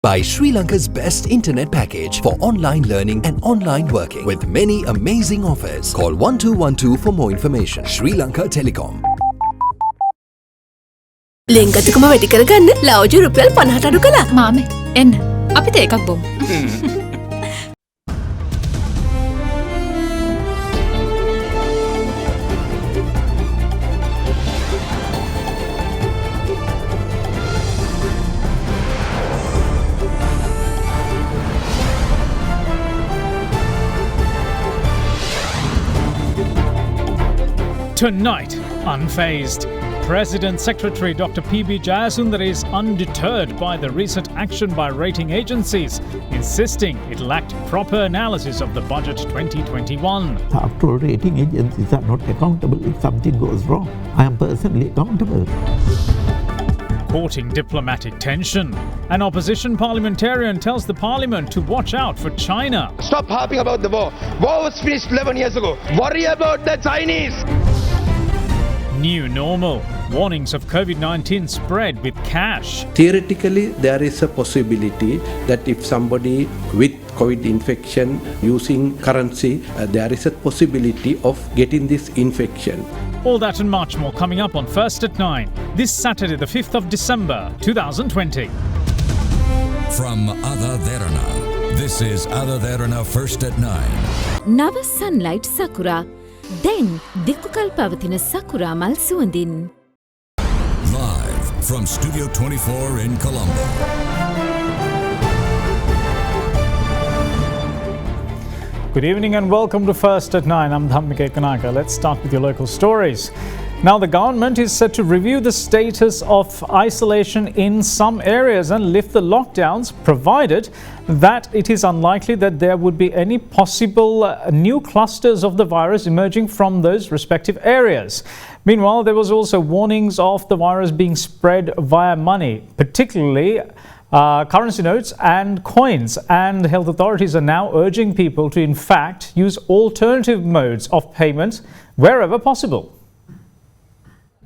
By Sri Lanka's best internet package for online learning and online working with many amazing offers. Call 1212 for more information. Sri Lanka Telecom. ලෙන්ගතුකම වැඩි කරගන්න ලව්ජු රුපියල් 50ට අඩු කළා. මාමේ එන්න අපිට එකක් බොමු. Tonight, unfazed, President Secretary Dr. P.B. Jayasundar is undeterred by the recent action by rating agencies, insisting it lacked proper analysis of the budget 2021. After all, rating agencies are not accountable if something goes wrong. I am personally accountable. Courting diplomatic tension. An opposition parliamentarian tells the parliament to watch out for China. Stop harping about the war. War was finished 11 years ago. Worry about the Chinese. New normal. Warnings of COVID-19 spread with cash. Theoretically, there is a possibility that if somebody with COVID infection using currency, there is a possibility of getting this infection. All that and much more coming up on First at 9, this Saturday the 5th of December 2020. From AdaDerana, this is AdaDerana First at 9. නව sunlight sakura. Then දික්කල් පවතින sakura මල් සුවඳින්. Live from Studio 24 in Colombo. Good evening and welcome to First at 9. I'm Dhammika Kanaka. Let's start with your local stories. Now, the government is set to review the status of isolation in some areas and lift the lockdowns, provided that it is unlikely that there would be any possible new clusters of the virus emerging from those respective areas. Meanwhile, there was also warnings of the virus being spread via money, particularly currency notes and coins, and health authorities are now urging people to in fact use alternative modes of payment wherever possible.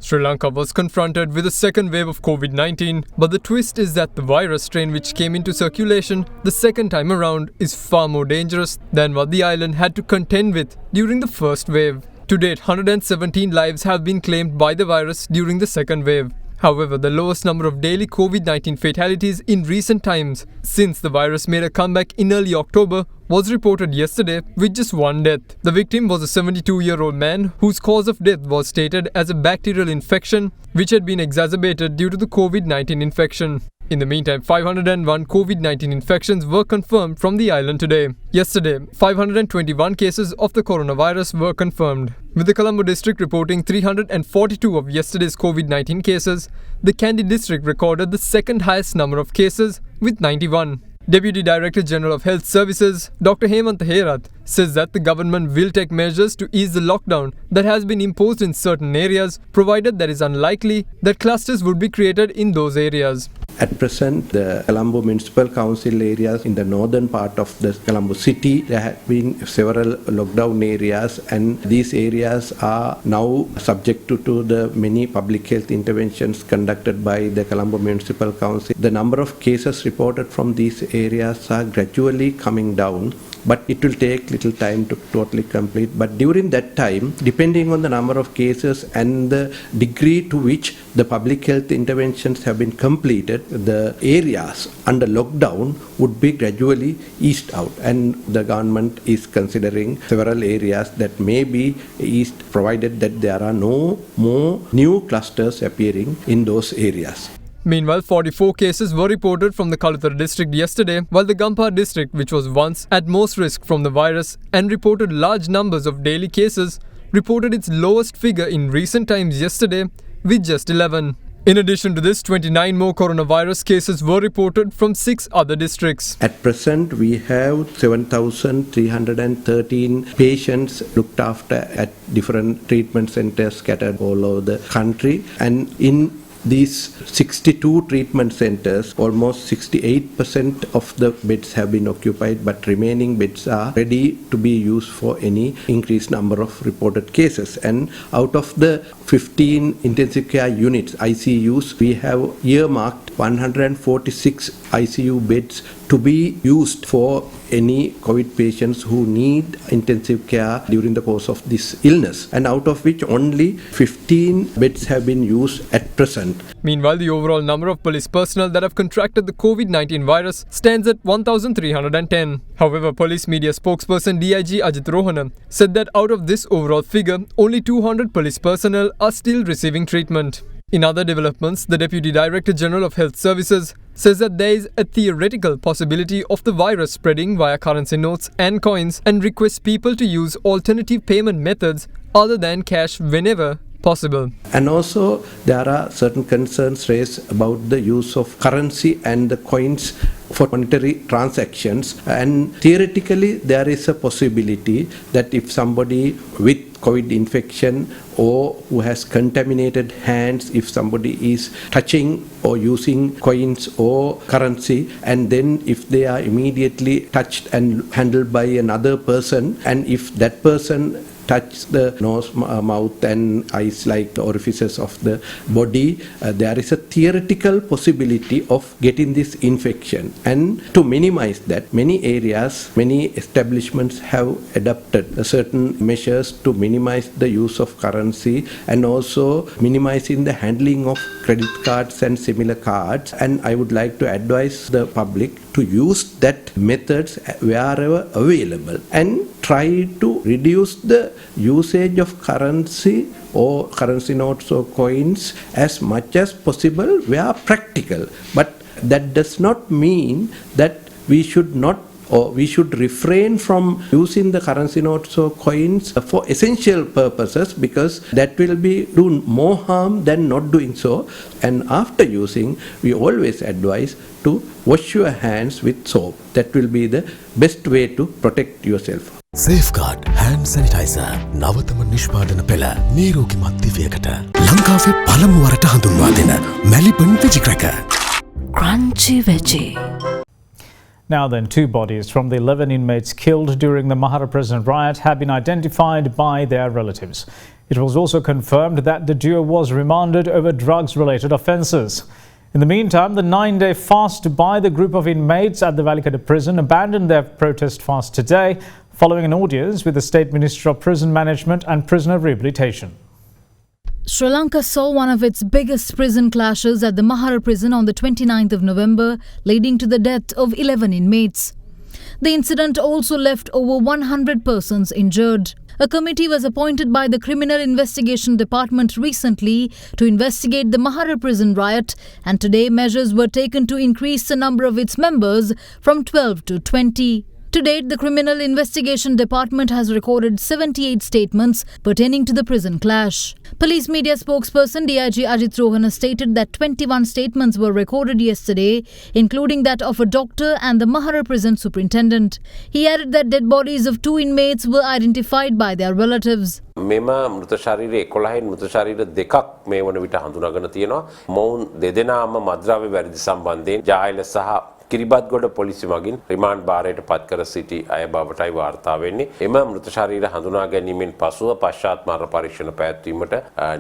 Sri Lanka was confronted with a second wave of COVID-19, but the twist is that the virus strain which came into circulation the second time around is far more dangerous than what the island had to contend with during the first wave. To date, 117 lives have been claimed by the virus during the second wave. However, the lowest number of daily COVID-19 fatalities in recent times, since the virus made a comeback in early October, was reported yesterday with just one death. The victim was a 72-year-old man whose cause of death was stated as a bacterial infection which had been exacerbated due to the COVID-19 infection. In the meantime, 501 COVID-19 infections were confirmed from the island today. Yesterday, 521 cases of the coronavirus were confirmed. With the Colombo district reporting 342 of yesterday's COVID-19 cases, the Kandy district recorded the second highest number of cases with 91. Deputy Director General of Health Services, Dr. Hemant Herath, says that the government will take measures to ease the lockdown that has been imposed in certain areas, provided that it is unlikely that clusters would be created in those areas. At present, the Colombo Municipal Council areas in the northern part of the Colombo city, there have been several lockdown areas, and these areas are now subject to the many public health interventions conducted by the Colombo Municipal Council. The number of cases reported from these areas are gradually coming down, but it will take little time to totally complete. But during that time, depending on the number of cases and the degree to which the public health interventions have been completed, the areas under lockdown would be gradually eased out, and the government is considering several areas that may be eased, provided that there are no more new clusters appearing in those areas. Meanwhile, 44 cases were reported from the Kaluthara district yesterday, while the Gampar district, which was once at most risk from the virus and reported large numbers of daily cases, reported its lowest figure in recent times yesterday with just 11. In addition to this, 29 more coronavirus cases were reported from 6 other districts. At present, we have 7,313 patients looked after at different treatment centers scattered all over the country, and in these 62 treatment centers, almost 68% of the beds have been occupied, but remaining beds are ready to be used for any increased number of reported cases. And out of the 15 intensive care units, ICUs, we have earmarked 146 ICU beds to be used for any COVID patients who need intensive care during the course of this illness, and out of which only 15 beds have been used at present. Meanwhile, the overall number of police personnel that have contracted the COVID-19 virus stands at 1,310. However, police media spokesperson DIG AdaDerana said that out of this overall figure, only 200 police personnel are still receiving treatment. In other developments, the Deputy Director General of Health Services says that there is a theoretical possibility of the virus spreading via currency notes and coins and requests people to use alternative payment methods other than cash whenever possible. And also there are certain concerns raised about the use of currency and the coins for monetary transactions, and theoretically there is a possibility that if somebody with COVID infection or who has contaminated hands, if somebody is touching or using coins or currency, and then if they are immediately touched and handled by another person, and if that person touch the nose, mouth and eyes like the orifices of the body, there is a theoretical possibility of getting this infection. And to minimize that, many areas, many establishments have adopted certain measures to minimize the use of currency and also minimizing the handling of credit cards and similar cards. And I would like to advise the public to use that methods wherever available and try to reduce the usage of currency or currency notes or coins as much as possible where practical. But that does not mean that we should not or we should refrain from using the currency notes or coins for essential purposes, because that will be do more harm than not doing so. And after using, we always advise to wash your hands with soap. That will be the best way to protect yourself. Safeguard hand sanitizer නවතම නිෂ්පාදන පෙළ නිරෝගිමත් දිවියකට ලංකාවේ පළමු වරට හඳුන්වා දෙන Melbourne veggie cracker Crunchy veggie. Now then, 2 bodies from the 11 inmates killed during the Mahara prison riot have been identified by their relatives. It was also confirmed that the duo was remanded over drugs-related offences. In the meantime, the 9-day fast by the group of inmates at the Valikada prison abandoned their protest fast today, following an audience with the State Minister of Prison Management and Prisoner Rehabilitation. Sri Lanka saw one of its biggest prison clashes at the Mahara prison on the 29th of November, leading to the death of 11 inmates. The incident also left over 100 persons injured. A committee was appointed by the Criminal Investigation Department recently to investigate the Mahara prison riot, and today measures were taken to increase the number of its members from 12 to 20. To date, the Criminal Investigation Department has recorded 78 statements pertaining to the prison clash. Police media spokesperson DIG AdaDerana stated that 21 statements were recorded yesterday, including that of a doctor and the Mahara prison superintendent. He added that dead bodies of 2 inmates were identified by their relatives. මෙම මෘත ශරීර 11 මෘත ශරීර දෙකක් මේ වන විට හඳුනාගෙන තියෙනවා. මොවුන් දෙදෙනාම මද්‍රව්‍ය වැරදි සම්බන්ධයෙන් ජායල සහ කිරිබත්ගොඩ පොලිසිය මගින් රිමාන්ඩ් භාරයට පත් කර සිටි අය බවටයි වාර්තා වෙන්නේ. එම මෘත ශරීර හඳුනා ගැනීමෙන් පසුව පශ්චාත් මරණ පරීක්ෂණ පැවැත්වීමට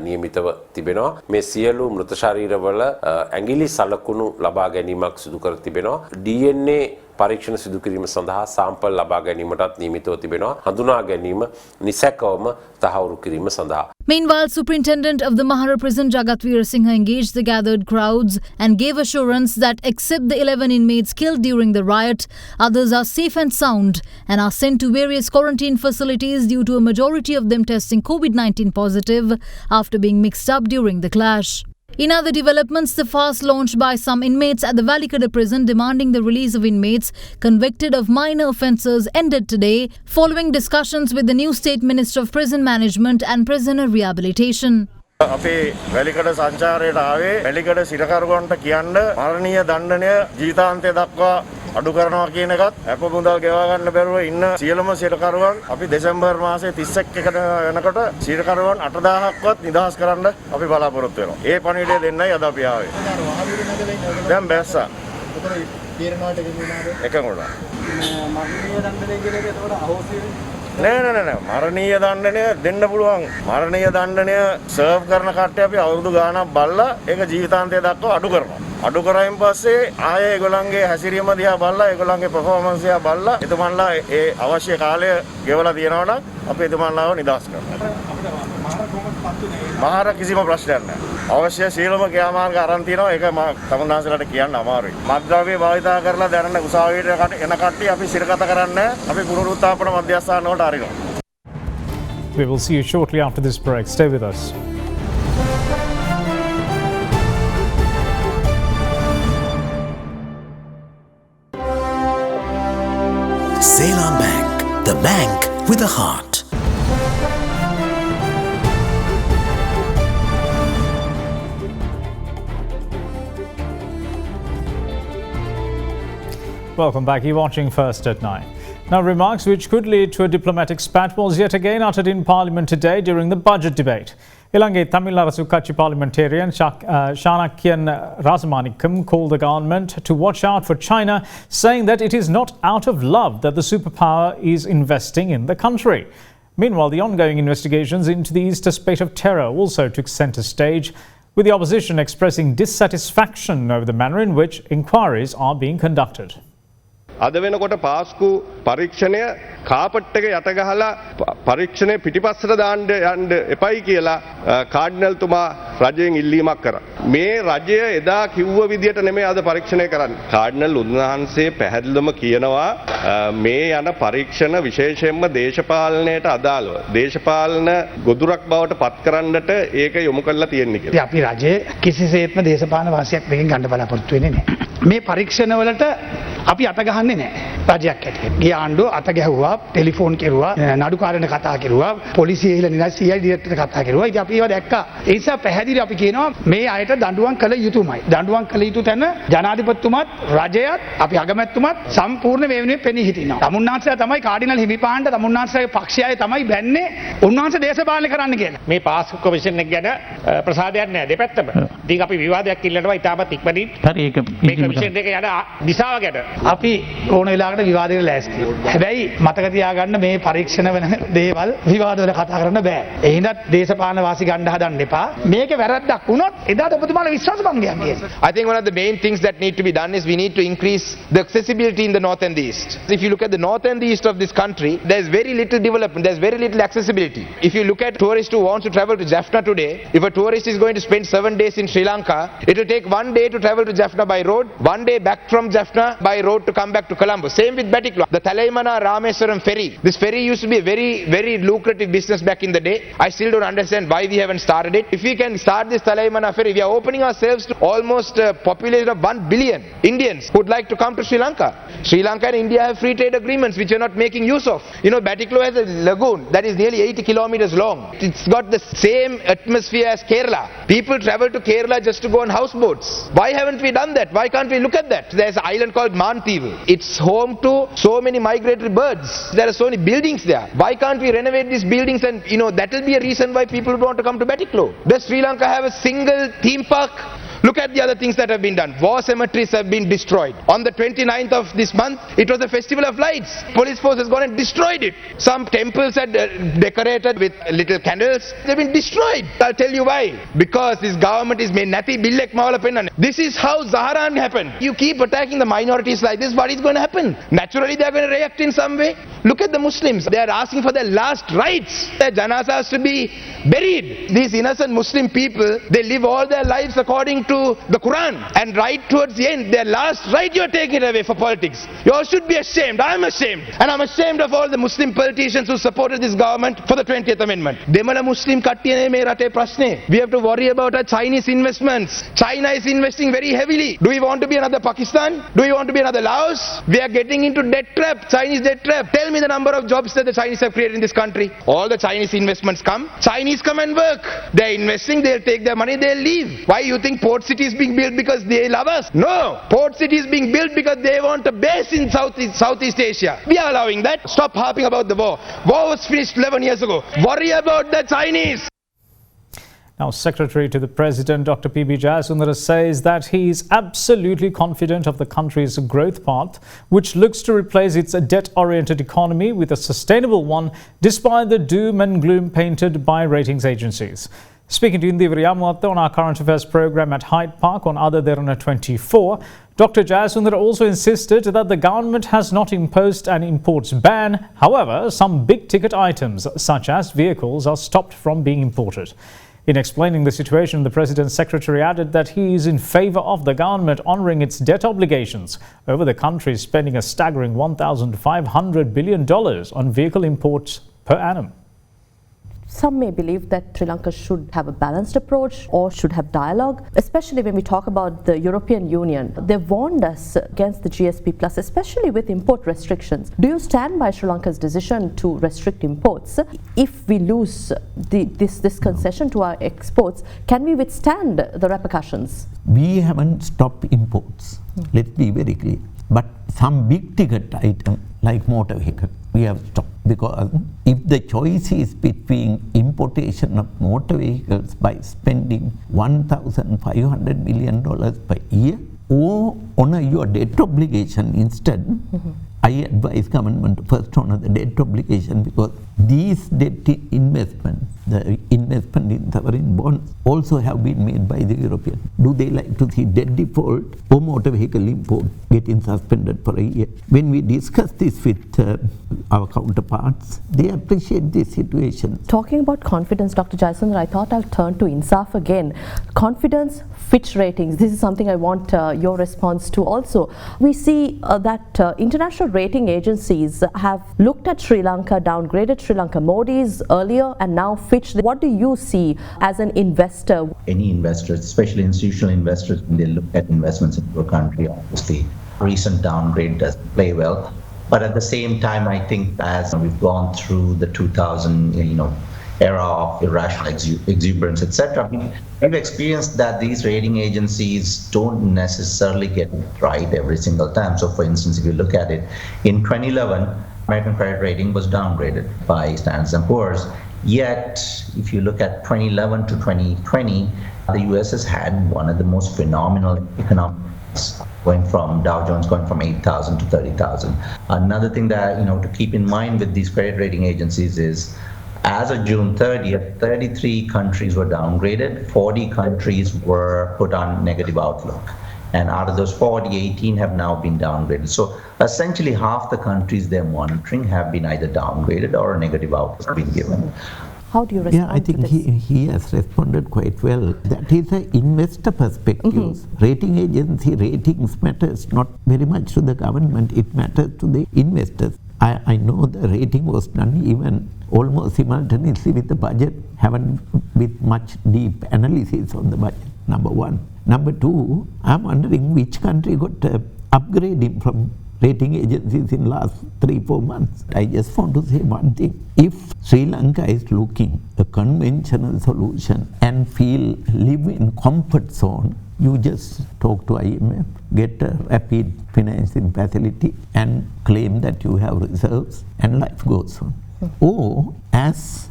නියමිතව තිබෙනවා. මේ සියලු මෘත ශරීරවල ඇඟිලි සලකුණු ලබා ගැනීමක් සිදු කර තිබෙනවා. DNA පරීක්ෂණ සිදු කිරීම සඳහා සාම්පල් ලබා ගැනීමටත් නියමිතව තිබෙනවා. හඳුනා ගැනීම නිසැකවම තහවුරු කිරීම සඳහා. Meanwhile, Superintendent of the Mahara prison Jagat Veerasinghe engaged the gathered crowds and gave assurance that except the 11 inmates killed during the riot, others are safe and sound and are sent to various quarantine facilities due to a majority of them testing COVID-19 positive after being mixed up during the clash. In other developments, the fast launched by some inmates at the Valikada prison demanding the release of inmates convicted of minor offences ended today, following discussions with the new State Minister of Prison Management and Prisoner Rehabilitation. අපේ වැලිකඩ සංචාරයට ආවේ වැලිකඩ සිරකරුවන්ට කියන්න මරණීය දණ්ඩනය ජීවිතාන්තය දක්වා අඩු කරනවා කියන එකත් අපමුදල් ගෙවා ගන්න බැරුව ඉන්න සියලුම සිරකරුවන් අපි දෙසැම්බර් මාසයේ 31 කට වෙනකොට සිරකරුවන් 8000ක්වත් නිදහස් කරන්න අපි බලාපොරොත්තු වෙනවා. ඒ පණිවිඩය දෙන්නයි අද අපි ආවේ. දැන් බැස්සා. එකඟුණා. මරණීය දණ්ඩනය කියන එක එතකොට අහෝසි නෑ මරණීය දණ්ඩනය දෙන්න පුළුවන්. මරණීය දණ්ඩනය සර්ව් කරන කට්ටිය අපි අවුරුදු ගාණක් බලලා ඒක ජීවිතාන්තය දක්වා අඩු කරනවා. අඩු කරායින් පස්සේ ආයේ ඒගොල්ලන්ගේ හැසිරීම දිහා බලලා ඒගොල්ලන්ගේ performance දිහා බලලා එතුමන්ලා ඒ අවශ්‍ය කාලය ගෙවලා තියෙනවා නම් අපි එතුමන්ලාව නිදහස් කරනවා. මහාර කිසිම ප්‍රශ්නයක් නැහැ. අවශ්‍ය සීලම ක්‍රියාමාර්ග අරන් තියෙනවා. ඒක මම තමුන්නාන්සලාට කියන්න අමාරුයි. මත්ද්‍රව්‍ය භාවිතා කරලා දැනන උසාවියට එන කට්ටිය අපි සිරගත කරන්නේ නැහැ. අපි පුනරුත්ථාපන මධ්‍යස්ථාන වලට අරිනවා. We will see you shortly after this break. Stay with us. Ceylon Bank, the bank with a heart. Welcome back. You're watching First at 9. Now, remarks which could lead to a diplomatic spat was yet again uttered in Parliament today during the budget debate. Ilange Tamil Arasu Katchi parliamentarian Shanakyan Rasamanikam called the government to watch out for China, saying that it is not out of love that the superpower is investing in the country. Meanwhile, the ongoing investigations into the Easter spate of terror also took centre stage, with the opposition expressing dissatisfaction over the manner in which inquiries are being conducted. අද වෙනකොට පාස්කු පරීක්ෂණය carpet එක යට ගහලා පරීක්ෂණය පිටිපස්සට දාන්න යන්න එපයි කියලා කාඩිනල්තුමා රජයෙන් ඉල්ලීමක් කරා. මේ රජය එදා කිව්ව විදියට නෙමෙයි අද පරීක්ෂණය කරන්නේ. කාඩිනල් උන්වහන්සේ පැහැදිලිවම කියනවා මේ යන පරීක්ෂණ විශේෂයෙන්ම දේශපාලනයට අදාළව දේශපාලන ගොදුරක් බවට පත් කරන්නට ඒක යොමු කරලා තියෙන්නේ කියලා. අපි රජය කිසිසේත්ම දේශපාලන වාසියක් මේකෙන් ගන්න බලාපොරොත්තු වෙන්නේ නැහැ. මේ පරීක්ෂණවලට අපි අත ගහන්නේ නැහැ රජයක් ඇටියෙ. ගිය ආණ්ඩුව අත ගැහුවා, ටෙලිෆෝන් කෙරුවා, නඩුකාරණ කතා කෙරුවා, පොලිසිය ගිහලා නිකන් CI ඩිරෙක්ටර් කතා කෙරුවා. ඉතින් අපි ඒවා දැක්කා. ඒ නිසා පැහැදිලි අපි කියනවා මේ අයට දඬුවම් කළ යුතුමයි. දඬුවම් කළ යුතු තැන ජනාධිපතිතුමත් රජයත් අපි අගමැතිතුමත් සම්පූර්ණ මේ වෙනුවෙන් පෙනී හිටිනවා. තමුන්නාන්සලා තමයි කාඩිනල් හිමිපාණ්ඩ තමුන්නාන්සලාගේ පක්ෂයයි තමයි බැන්නේ උන්වහන්සේ දේශපාලනය කරන්න කියලා. මේ පාස්කු කොමිෂන් එක ගැන ප්‍රසාදයක් නැහැ දෙපැත්තම. ඉතින් අපි විවාදයක් ඉල්ලනවා ඉතාමත් ඉක්මනින්. හරි ඒක මේ කොමිෂන් එක යන දිශාව ගැන අපි ඕන වෙලාවකට විවාදයට ලෑස්ති. හැබැයි මතක තියාගන්න මේ පරීක්ෂණ වෙන දේවල් විවාදවල කතා කරන්න බෑ. ඒ හින්දා දේශපාලන වාසි ගන්න හදන්න එපා. මේක වැරද්දක් වුණොත් එදාට ඔබතුමාලා විශ්වාස භංගයක් කියනවා. I think one of the main things that need to be done is we need to increase the accessibility in the north and the east. If you look at the north and the east of this country, there's very little development, there's very little accessibility. If you look at tourists who want to travel to Jaffna today, if a tourist is going to spend 7 days in Sri Lanka, it will take 1 day to travel to Jaffna by road, 1 day back from Jaffna by road to come back to Colombo. Same with Batiklo. The Thalaimana Rameswaram ferry. This ferry used to be a very lucrative business back in the day. I still don't understand why we haven't started it. If we can start this Thalaimana ferry, we are opening ourselves to almost a population of 1 billion Indians who would like to come to Sri Lanka. Sri Lanka and India have free trade agreements which we are not making use of. You know, Batiklo has a lagoon that is nearly 80 kilometers long. It's got the same atmosphere as Kerala. People travel to Kerala just to go on houseboats. Why haven't we done that? Why can't we look at that? There's an island called Mantivu. It's home to so many migratory birds. There are so many buildings there. Why can't we renovate these buildings and, you know, that will be a reason why people would want to come to Batiklo. Does Sri Lanka have a single theme park? Look at the other things that have been done. War cemeteries have been destroyed. On the 29th of this month, it was a festival of lights. Police force has gone and destroyed it. Some temples are decorated with little candles. They've been destroyed. I'll tell you why. Because this government is made nati billek mawala pennan. This is how Zaharan happened. You keep attacking the minorities like this, what is going to happen? Naturally, they are going to react in some way. Look at the Muslims. They are asking for their last rites. Their janazas has to be buried. These innocent Muslim people, they live all their lives according to the Quran, and right towards the end, their last right, you're taking it away for politics. You all should be ashamed. I'm ashamed. And I'm ashamed of all the Muslim politicians who supported this government for the 20th Amendment. Demala Muslim kattiye me rate prashne. We have to worry about our Chinese investments. China is investing very heavily. Do we want to be another Pakistan? Do we want to be another Laos? We are getting into debt trap, Chinese debt trap. Tell me the number of jobs that the Chinese have created in this country. All the Chinese investments come. Chinese come and work. They're investing, they'll take their money, they'll leave. Why you think Port City is being built because they love us? No. Port City is being built because they want a base in Southeast Asia. We are allowing that. Stop harping about the war. War was finished 11 years ago. Worry about the Chinese. Now, Secretary to the President, Dr. P.B. Jayasundara, says that he is absolutely confident of the country's growth path, which looks to replace its debt-oriented economy with a sustainable one, despite the doom and gloom painted by ratings agencies. Speaking to Indi Vriyamuatta on our current affairs program at Hyde Park on AdaDerana 24, Dr. Jayasundara also insisted that the government has not imposed an imports ban. However, some big-ticket items, such as vehicles, are stopped from being imported. In explaining the situation, the President's secretary added that he is in favour of the government honouring its debt obligations over the country spending a staggering $1,500 billion on vehicle imports per annum. Some may believe that Sri Lanka should have a balanced approach or should have dialogue, especially when we talk about the European Union. They've warned us against the GSP Plus, especially with import restrictions. Do you stand by Sri Lanka's decision to restrict imports? If we lose this concession to our exports, can we withstand the repercussions? We haven't stopped imports. Let's be very clear. But some big ticket item like motor vehicle, we have stopped, because if the choice is between importation of motor vehicles by spending $1,500 million per year or honor your debt obligation instead, I advise government to first honor the debt obligation, because these debt investments, the investment in sovereign bonds, also have been made by the European. Do they like to see debt default or motor vehicle import getting suspended for a year? When we discuss this with our counterparts, they appreciate this situation. Talking about confidence, Dr. Jayasundara, I thought I'll turn to INSAF again. Confidence, Fitch ratings, this is something I want your response to also. We see that international rating agencies have looked at Sri Lanka, downgraded Sri Lanka. Moody's earlier and now Fitch. What do you see as an investor? Any investors, especially institutional investors, when they look at investments into a country, obviously recent downgrade doesn't play well. But at the same time, I think as we've gone through the 2000, era of irrational exuberance, etc., we've experienced that these rating agencies don't necessarily get it right every single time. So, for instance, if you look at it, in 2011, American credit rating was downgraded by Standard & Poor's. Yet, if you look at 2011 to 2020, the US has had one of the most phenomenal economics, going from Dow Jones going from 8,000 to 30,000. Another thing that to keep in mind with these credit rating agencies is, as of June 30th, 33 countries were downgraded, 40 countries were put on negative outlook. And out of those 40, 18 have now been downgraded. So essentially half the countries they're monitoring have been either downgraded or a negative outlook been given. How do you respond I think to this? he has responded quite well. That is an investor perspective. Rating agency ratings matters not very much to the government, it matters to the investors. I know the rating was done even almost simultaneously with the budget, haven't with much deep analysis on the budget, number one. Number two, I'm wondering which country got upgrading from rating agencies in last 3-4 months. I just want to say one thing. If Sri Lanka is looking a conventional solution and live in comfort zone, you just talk to IMF, get a rapid financing facility and claim that you have reserves and life goes on. Or as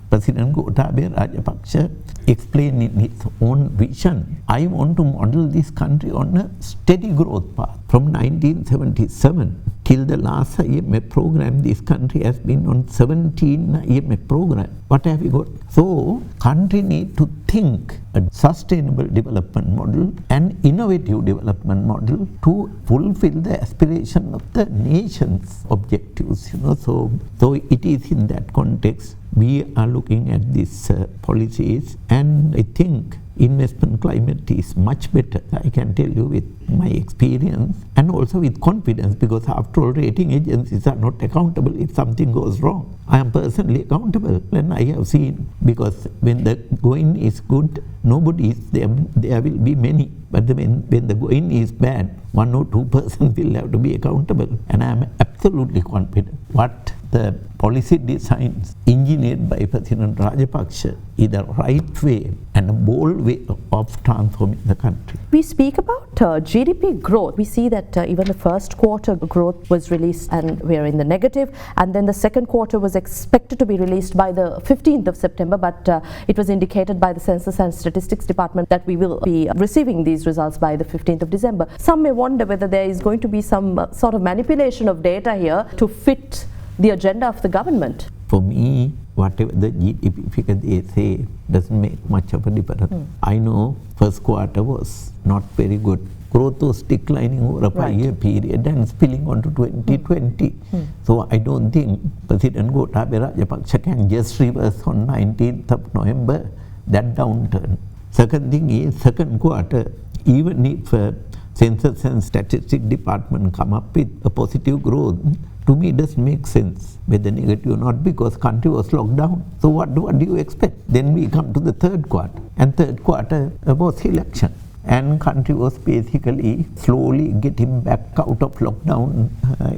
President Gotabaya Rajapaksa explained in his own vision, I want to model this country on a steady growth path. From 1977 till the last IMF program, this country has been on 17 IMF programs. What have we got? So, country need to think a sustainable development model and innovative development model to fulfill the aspiration of the nation's objectives. So it is in that context we are looking at these policies, and I think investment climate is much better. I can tell you with my experience and also with confidence, because after all, rating agencies are not accountable if something goes wrong. I am personally accountable, and I have seen, because when the going is good, nobody is there, there will be many. But when the going is bad, 1 or 2 persons will have to be accountable. And I am absolutely confident what the policy designs engineered by President Rajapaksa is the right way and a bold way of transforming the country. We speak about GDP growth. We see that even the first quarter growth was released and we're in the negative, and then the second quarter was expected to be released by the 15th of September, but it was indicated by the Census and Statistics Department that we will be receiving these results by the 15th of December. Some may wonder whether there is going to be some sort of manipulation of data here to fit the agenda of the government. For me, whatever the GDP figure they say doesn't make much of a difference. I know first quarter was not very good. Growth was declining over a 5-year period and spilling onto 2020. So I don't think President Gotabaya Rajapaksa can just reverse on 19th of November that downturn. Second thing is, second quarter, even if Census and Statistics Department come up with a positive growth, to me it doesn't make sense, whether negative or not, because country was locked down. So what do you expect? Then we come to the third quarter, and third quarter was election. And country was basically slowly getting back out of lockdown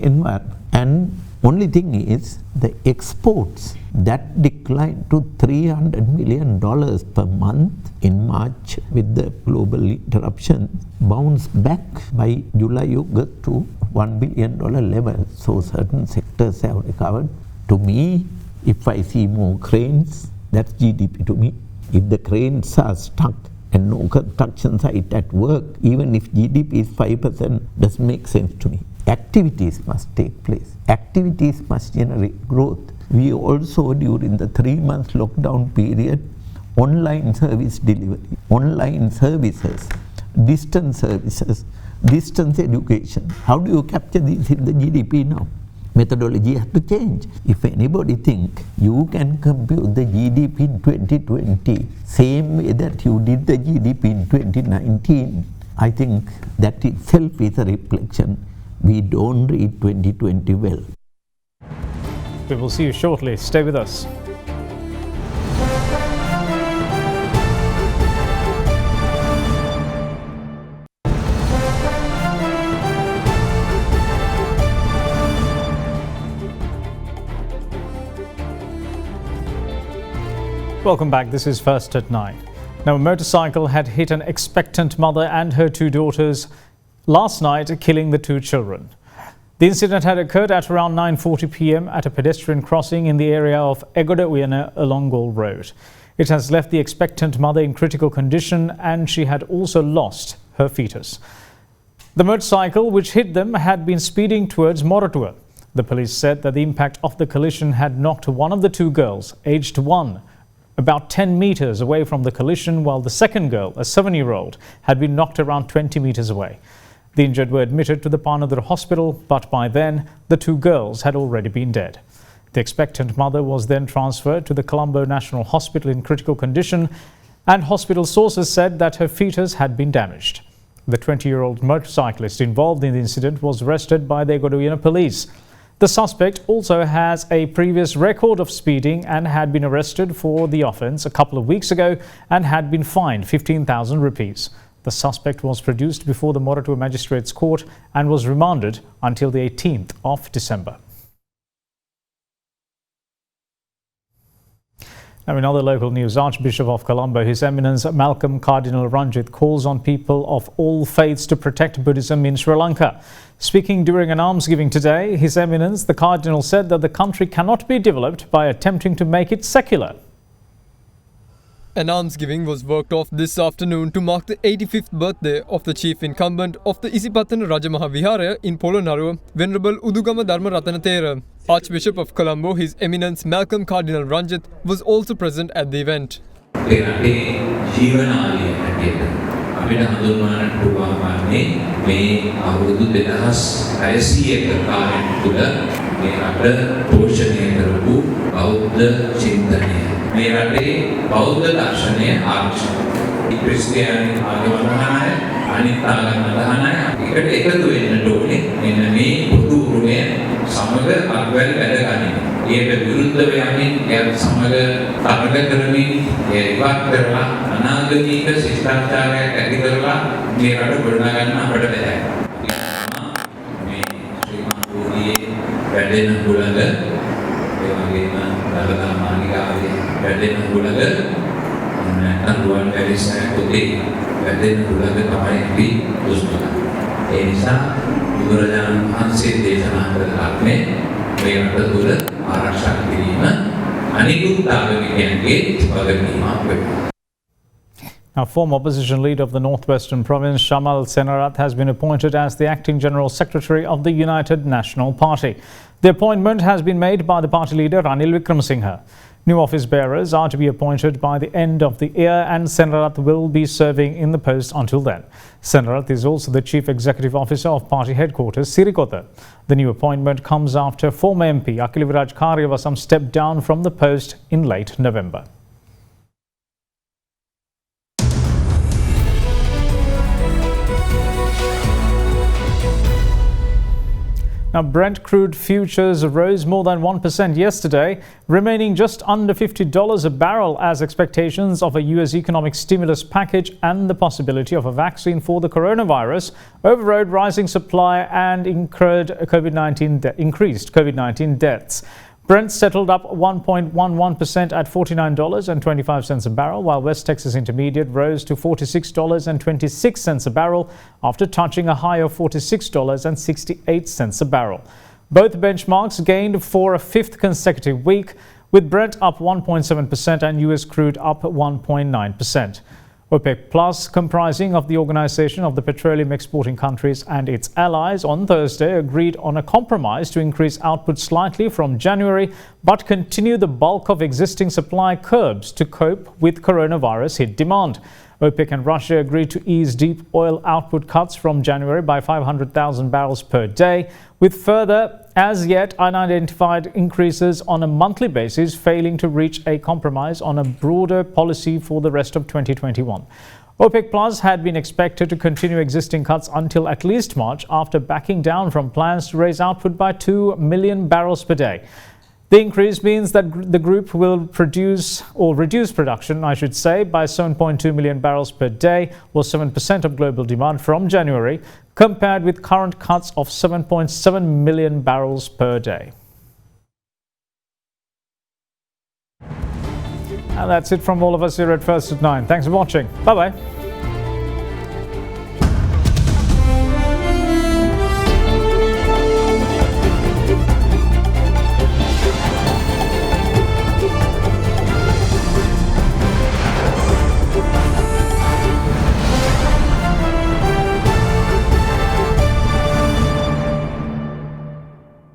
environment. And only thing is the exports that declined to $300 million per month in March with the global interruption bounced back by July, August to $1 billion level. So certain sectors have recovered. To me, if I see more cranes, that's GDP to me. If the cranes are stuck and no construction site at work, even if GDP is 5%, doesn't make sense to me. Activities must take place. Activities must generate growth. We also, during the 3 months lockdown period, online service delivery, online services, distance education. How do you capture this in the GDP now? Methodology has to change. If anybody think you can compute the GDP in 2020 same way that you did the GDP in 2019, I think that itself is a reflection. We don't read 2020 well. We will see you shortly. Stay with us. Welcome back. This is First at 9. Now, a motorcycle had hit an expectant mother and her 2 daughters last night, killing the 2 children. The incident had occurred at around 9:40 p.m. at a pedestrian crossing in the area of AdaDerana along Gol Road. It has left the expectant mother in critical condition, and she had also lost her fetus. The motorcycle which hit them had been speeding towards Moratuwa. The police said that the impact of the collision had knocked one of the 2 girls, aged 1, about 10 meters away from the collision, while the second girl, a 7-year-old, had been knocked around 20 meters away. The injured were admitted to the Panadura hospital, but by then the 2 girls had already been dead. The expectant mother was then transferred to the Colombo National Hospital in critical condition, and hospital sources said that her fetus had been damaged. The 20-year-old motorcyclist involved in the incident was arrested by the AdaDerana police. The suspect also has a previous record of speeding and had been arrested for the offence a couple of weeks ago and had been fined 15,000 rupees. The suspect was produced before the Moratuwa Magistrates Court and was remanded until the 18th of December. Now, in other local news, Archbishop of Colombo, His Eminence Malcolm Cardinal Ranjith, calls on people of all faiths to protect Buddhism in Sri Lanka. Speaking during an almsgiving today, His Eminence the Cardinal said that the country cannot be developed by attempting to make it secular. An almsgiving was worked off this afternoon to mark the 85th birthday of the chief incumbent of the Isipathana Rajamaha Vihara in Polonnaruwa, Venerable Udugama Dharma Ratanathera. Archbishop of Colombo, His Eminence Malcolm Cardinal Ranjith, was also present at the event. මේ රටේ බෞද්ධ දර්ශනය ආරක්ෂා. ක්‍රිස්තියානි ආගමනහය අනිත් ආගම අදහනය එකට එකතු වෙන්නට ඕනේ. මෙන්න මේ පොදු උරුමය සමග අත්වැල් වැඩ ගනිමින්. ඊට විරුද්ධව යමින් ඒ සමග තරග කරමින් ඒ ඉවත් කරලා අනාගතීක ශිෂ්ටාචාරයක් ඇති කරලා මේ රට ගොඩනගා ගන්න අපට බැහැ. මේ ශ්‍රී මහා බෝධියේ වැඩෙන කුලද ඒ වගේම දලදා මාලිගාවේ වැඩෙන කුලද අනුවන් පැරිසය පොතේ වැඩෙන කුලද තමයි අපි දුෂ්කරයි. ඒ නිසා බුදුරජාණන් වහන්සේ දේශනා කළ ධර්මයේ මේ රට තුළ ආරක්ෂා කිරීම අනිකුත් ආගමිකයන්ගේ වගකීමක් වෙනවා. Now, former opposition leader of the Northwestern Province, Shamal Senarath, has been appointed as the acting General Secretary of the United National Party. The appointment has been made by the party leader Ranil Wickremesinghe. New office bearers are to be appointed by the end of the year, and Senarath will be serving in the post until then. Senarath is also the Chief Executive Officer of party headquarters, Sirikota. The new appointment comes after former MP Akiliviraj Karyavasam stepped down from the post in late November. Now, Brent crude futures rose more than 1% yesterday, remaining just under $50 a barrel as expectations of a U.S. economic stimulus package and the possibility of a vaccine for the coronavirus overrode rising supply and increased COVID-19 deaths. Brent settled up 1.11% at $49.25 a barrel, while West Texas Intermediate rose to $46.26 a barrel after touching a high of $46.68 a barrel. Both benchmarks gained for a fifth consecutive week, with Brent up 1.7% and US crude up 1.9%. OPEC Plus, comprising of the Organization of the Petroleum Exporting Countries and its allies, on Thursday agreed on a compromise to increase output slightly from January but continue the bulk of existing supply curbs to cope with coronavirus hit demand. OPEC and Russia agreed to ease deep oil output cuts from January by 500,000 barrels per day, with further as yet unidentified increases on a monthly basis failing to reach a compromise on a broader policy for the rest of 2021. OPEC Plus had been expected to continue existing cuts until at least March after backing down from plans to raise output by 2 million barrels per day. The increase means that the group will reduce production, by 7.2 million barrels per day, or 7% of global demand from January, compared with current cuts of 7.7 million barrels per day. And that's it from all of us here at First at 9. Thanks for watching. Bye-bye.